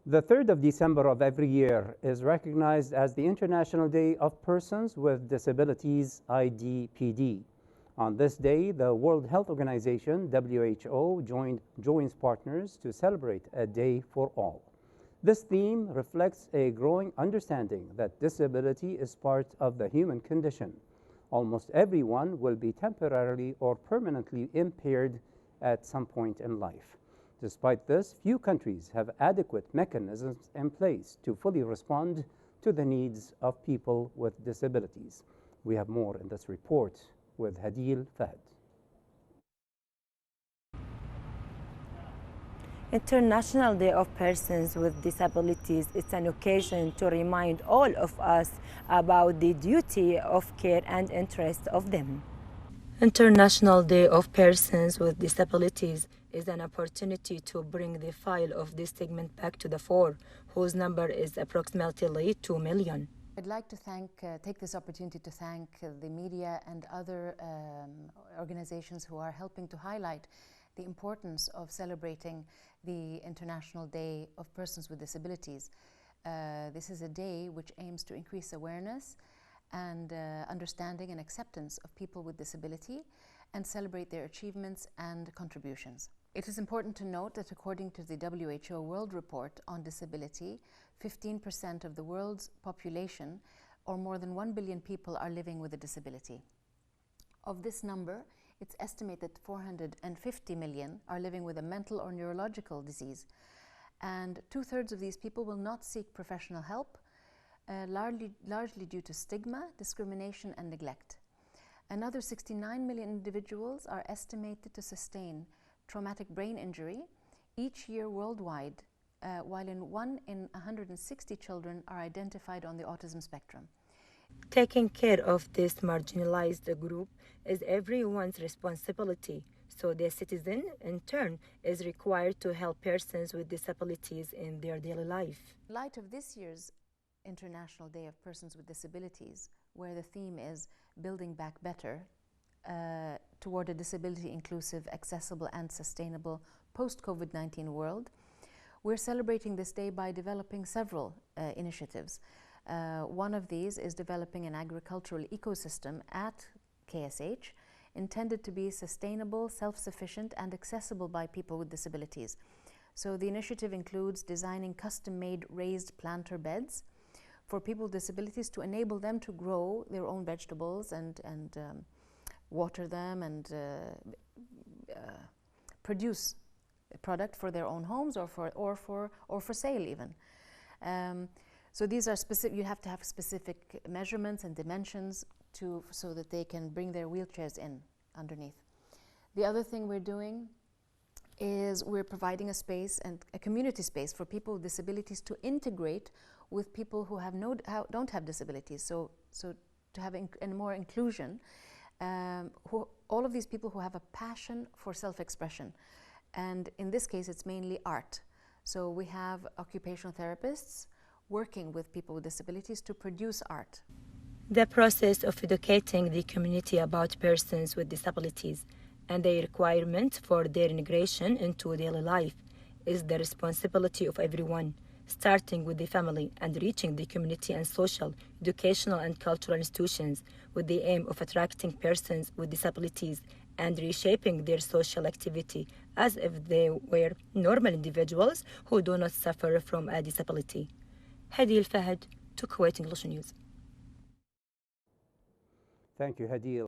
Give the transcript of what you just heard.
The 3rd of December of every year is recognized as the International Day of Persons with Disabilities, IDPD. On this day, the World Health Organization, WHO, joins partners to celebrate a day for all. This theme reflects a growing understanding that disability is part of the human condition. Almost everyone will be temporarily or permanently impaired at some point in life. Despite this, few countries have adequate mechanisms in place to fully respond to the needs of people with disabilities. We have more in this report with Hadil Fahd. International Day of Persons with Disabilities is an occasion to remind all of us about the duty of care and interest of them. International Day of Persons with Disabilities is an opportunity to bring the file of this segment back to the fore, whose number is approximately 2 million. I'd like to take this opportunity to thank the media and other organizations who are helping to highlight the importance of celebrating the International Day of Persons with Disabilities. This is a day which aims to increase awareness and understanding and acceptance of people with disability and celebrate their achievements and contributions. It is important to note that according to the WHO World Report on Disability, 15% of the world's population, or more than 1 billion people, are living with a disability. Of this number, it's estimated 450 million are living with a mental or neurological disease. And 2/3 of these people will not seek professional help, largely due to stigma, discrimination, and neglect. Another 69 million individuals are estimated to sustain traumatic brain injury each year worldwide, while 1 in 160 children are identified on the autism spectrum. Taking care of this marginalized group is everyone's responsibility, so the citizen, in turn, is required to help persons with disabilities in their daily life. In light of this year's International Day of Persons with Disabilities, where the theme is Building Back Better, toward a disability-inclusive, accessible, and sustainable post-COVID-19 world, we're celebrating this day by developing several initiatives. One of these is developing an agricultural ecosystem at KSH intended to be sustainable, self-sufficient, and accessible by people with disabilities. So the initiative includes designing custom-made raised planter beds for people with disabilities to enable them to grow their own vegetables and water them and produce a product for their own homes or for sale even. So these are specific. You have to have specific measurements and dimensions so that they can bring their wheelchairs in underneath. The other thing we're doing is we're providing a space and a community space for people with disabilities to integrate with people who don't have disabilities. So to have more inclusion. All of these people who have a passion for self-expression, and in this case it's mainly art. So we have occupational therapists working with people with disabilities to produce art. The process of educating the community about persons with disabilities and the requirement for their integration into daily life is the responsibility of everyone, starting with the family and reaching the community and social, educational, and cultural institutions with the aim of attracting persons with disabilities and reshaping their social activity as if they were normal individuals who do not suffer from a disability. Hadil Fahd to Kuwait English News. Thank you, Hadil.